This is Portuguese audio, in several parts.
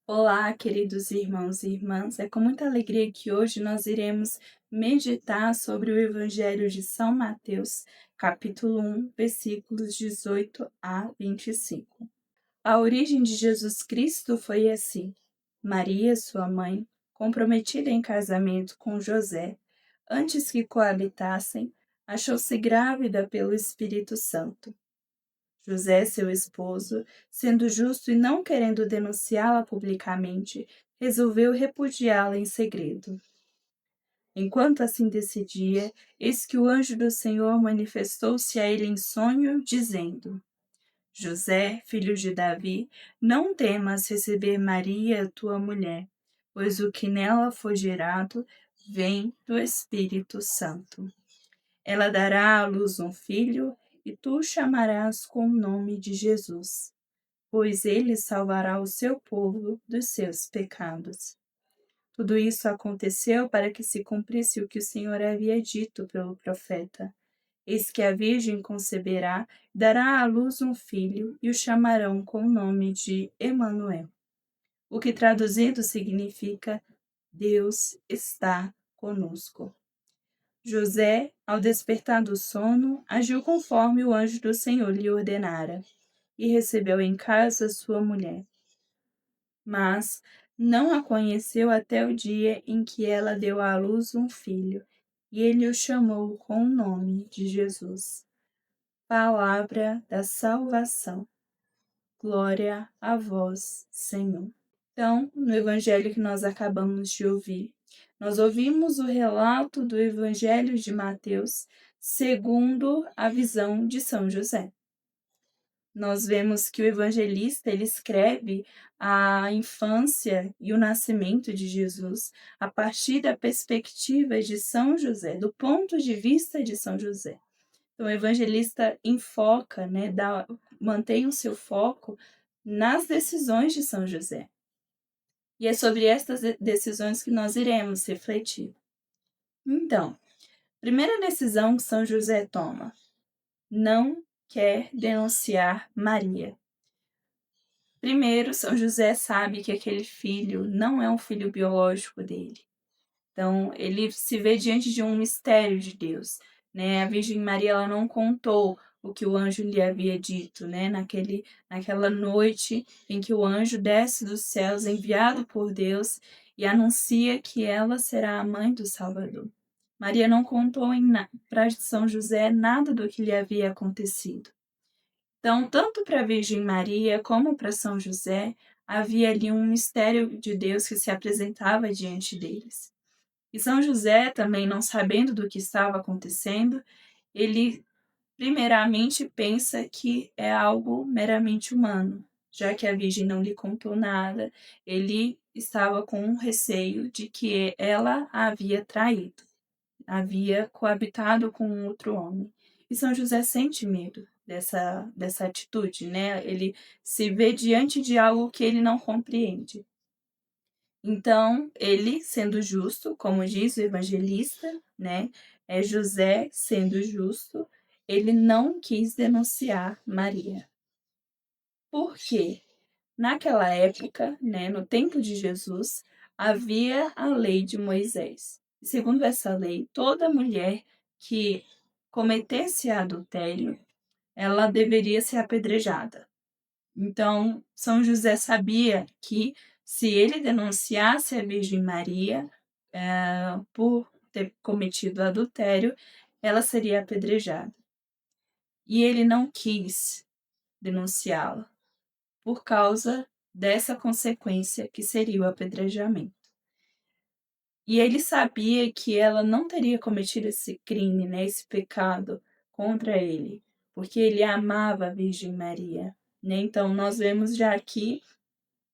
Olá, queridos irmãos e irmãs. É com muita alegria que hoje nós iremos meditar sobre o Evangelho de São Mateus, capítulo 1, versículos 18 a 25. A origem de Jesus Cristo foi assim: Maria, sua mãe, comprometida em casamento com José, antes que coabitassem, achou-se grávida pelo Espírito Santo. José, seu esposo, sendo justo e não querendo denunciá-la publicamente, resolveu repudiá-la em segredo. Enquanto assim decidia, eis que o anjo do Senhor manifestou-se a ele em sonho, dizendo: José, filho de Davi, não temas receber Maria, tua mulher, pois o que nela foi gerado vem do Espírito Santo. Ela dará à luz um filho, e tu o chamarás com o nome de Jesus, pois ele salvará o seu povo dos seus pecados. Tudo isso aconteceu para que se cumprisse o que o Senhor havia dito pelo profeta. Eis que a Virgem conceberá, dará à luz um filho, e o chamarão com o nome de Emanuel, o que traduzido significa Deus está conosco. José, ao despertar do sono, agiu conforme o anjo do Senhor lhe ordenara, e recebeu em casa sua mulher. Mas não a conheceu até o dia em que ela deu à luz um filho, e ele o chamou com o nome de Jesus. Palavra da salvação. Glória a vós, Senhor. Então, no evangelho que nós acabamos de ouvir, nós ouvimos o relato do evangelho de Mateus segundo a visão de São José. Nós vemos que o evangelista ele escreve a infância e o nascimento de Jesus a partir da perspectiva de São José, do ponto de vista de São José. Então, o evangelista enfoca, mantém o seu foco nas decisões de São José. E é sobre estas decisões que nós iremos refletir. Então, primeira decisão que São José toma: não quer denunciar Maria. Primeiro, São José sabe que aquele filho não é um filho biológico dele. Então, ele se vê diante de um mistério de Deus, né? A Virgem Maria ela não contou o que o anjo lhe havia dito, né? Naquela noite em que o anjo desce dos céus, enviado por Deus, e anuncia que ela será a mãe do Salvador. Maria não contou para São José nada do que lhe havia acontecido. Então, tanto para a Virgem Maria como para São José, havia ali um mistério de Deus que se apresentava diante deles. E São José, também não sabendo do que estava acontecendo, ele primeiramente pensa que é algo meramente humano, já que a Virgem não lhe contou nada, ele estava com um receio de que ela a havia traído, havia coabitado com outro homem. E São José sente medo dessa atitude, né? Ele se vê diante de algo que ele não compreende. Então, ele, sendo justo, como diz o evangelista, né? José, sendo justo, ele não quis denunciar Maria. Por quê? Naquela época, né, no tempo de Jesus, havia a lei de Moisés. Segundo essa lei, toda mulher que cometesse adultério, ela deveria ser apedrejada. Então, São José sabia que se ele denunciasse a Virgem Maria por ter cometido adultério, ela seria apedrejada. E ele não quis denunciá-la por causa dessa consequência que seria o apedrejamento. E ele sabia que ela não teria cometido esse crime, né, esse pecado contra ele, porque ele amava a Virgem Maria. Né? Então, nós vemos já aqui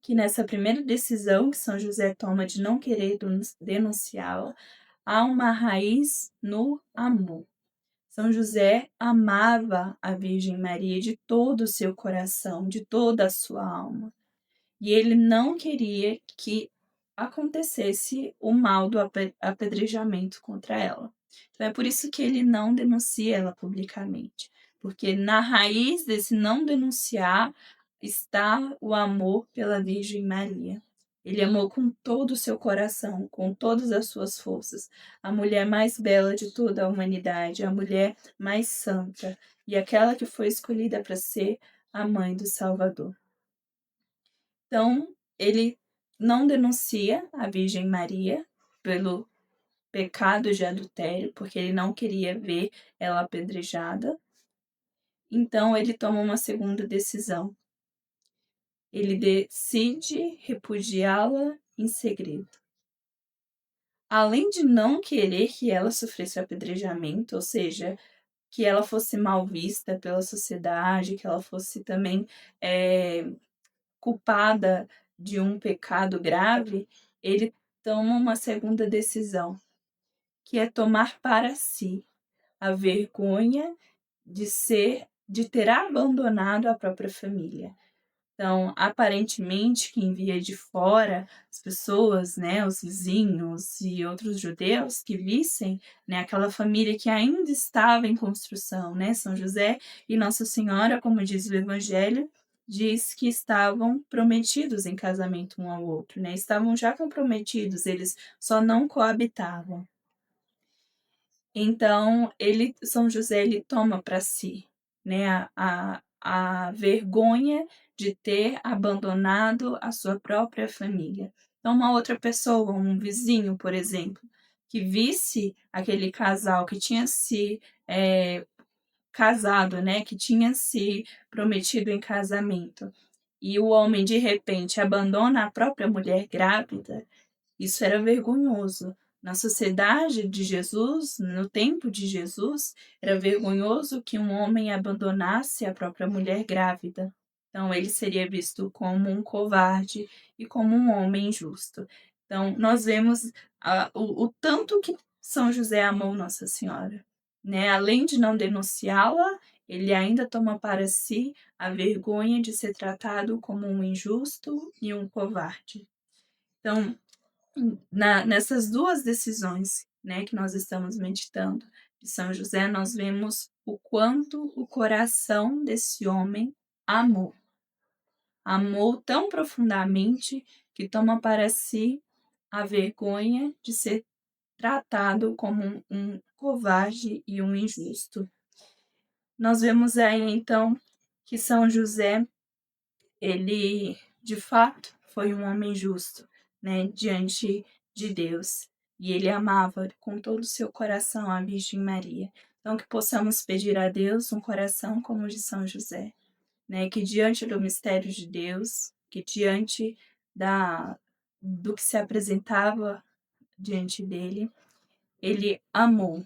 que nessa primeira decisão que São José toma de não querer denunciá-la, há uma raiz no amor. São José amava a Virgem Maria de todo o seu coração, de toda a sua alma. E ele não queria que acontecesse o mal do apedrejamento contra ela. Então é por isso que ele não denuncia ela publicamente, porque na raiz desse não denunciar está o amor pela Virgem Maria. Ele amou com todo o seu coração, com todas as suas forças, a mulher mais bela de toda a humanidade, a mulher mais santa e aquela que foi escolhida para ser a mãe do Salvador. Então, ele não denuncia a Virgem Maria pelo pecado de adultério, porque ele não queria ver ela apedrejada. Então, ele toma uma segunda decisão. Ele decide repudiá-la em segredo. Além de não querer que ela sofresse apedrejamento, ou seja, que ela fosse mal vista pela sociedade, que ela fosse também culpada de um pecado grave, ele toma uma segunda decisão, que é tomar para si a vergonha de ter abandonado a própria família. Então, aparentemente, quem via de fora, as pessoas, né, os vizinhos e outros judeus que vissem, né, aquela família que ainda estava em construção, né, São José e Nossa Senhora, como diz o Evangelho, diz que estavam prometidos em casamento um ao outro, né, estavam já comprometidos, eles só não coabitavam. Então, São José, ele toma para si, né, a vergonha de ter abandonado a sua própria família. Então, uma outra pessoa, um vizinho, por exemplo, que visse aquele casal que tinha se casado, né, que tinha se prometido em casamento, e o homem de repente abandona a própria mulher grávida, isso era vergonhoso. Na sociedade de Jesus, no tempo de Jesus, era vergonhoso que um homem abandonasse a própria mulher grávida. Então, ele seria visto como um covarde e como um homem injusto. Então, nós vemos o tanto que São José amou Nossa Senhora. Né? Além de não denunciá-la, ele ainda toma para si a vergonha de ser tratado como um injusto e um covarde. Então, nessas duas decisões, né, que nós estamos meditando de São José, nós vemos o quanto o coração desse homem amou. Amou tão profundamente que toma para si a vergonha de ser tratado como um covarde e um injusto. Nós vemos aí, então, que São José, ele, de fato, foi um homem justo, né, diante de Deus. E ele amava com todo o seu coração a Virgem Maria. Então, que possamos pedir a Deus um coração como o de São José, né, que diante do mistério de Deus, que diante do que se apresentava diante dele, ele amou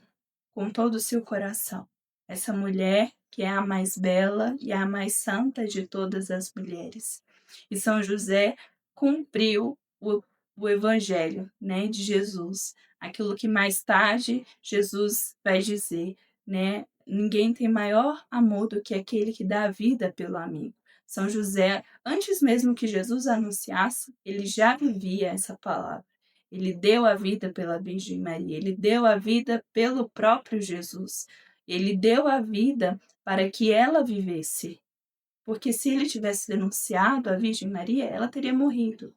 com todo o seu coração essa mulher que é a mais bela e a mais santa de todas as mulheres. E São José cumpriu o evangelho, né, de Jesus, aquilo que mais tarde Jesus vai dizer, né? Ninguém tem maior amor do que aquele que dá a vida pelo amigo. São José, antes mesmo que Jesus anunciasse, ele já vivia essa palavra. Ele deu a vida pela Virgem Maria, ele deu a vida pelo próprio Jesus. Ele deu a vida para que ela vivesse. Porque se ele tivesse denunciado a Virgem Maria, ela teria morrido.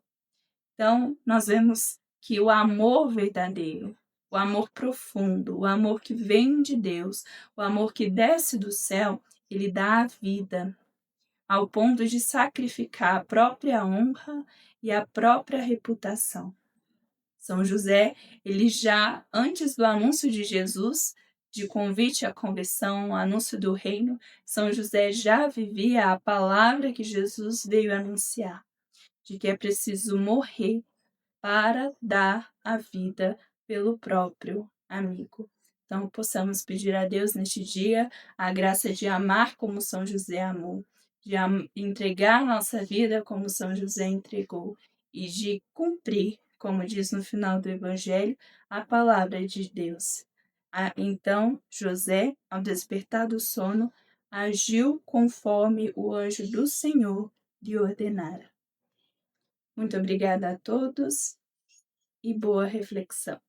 Então, nós vemos que o amor verdadeiro, o amor profundo, o amor que vem de Deus, o amor que desce do céu, ele dá a vida, ao ponto de sacrificar a própria honra e a própria reputação. São José, ele já antes do anúncio de Jesus, de convite à conversão, anúncio do reino, São José já vivia a palavra que Jesus veio anunciar, de que é preciso morrer para dar a vida pelo próprio amigo. Então, possamos pedir a Deus neste dia a graça de amar como São José amou, de entregar nossa vida como São José entregou e de cumprir, como diz no final do Evangelho, a palavra de Deus. Então, José, ao despertar do sono, agiu conforme o anjo do Senhor lhe ordenara. Muito obrigada a todos e boa reflexão.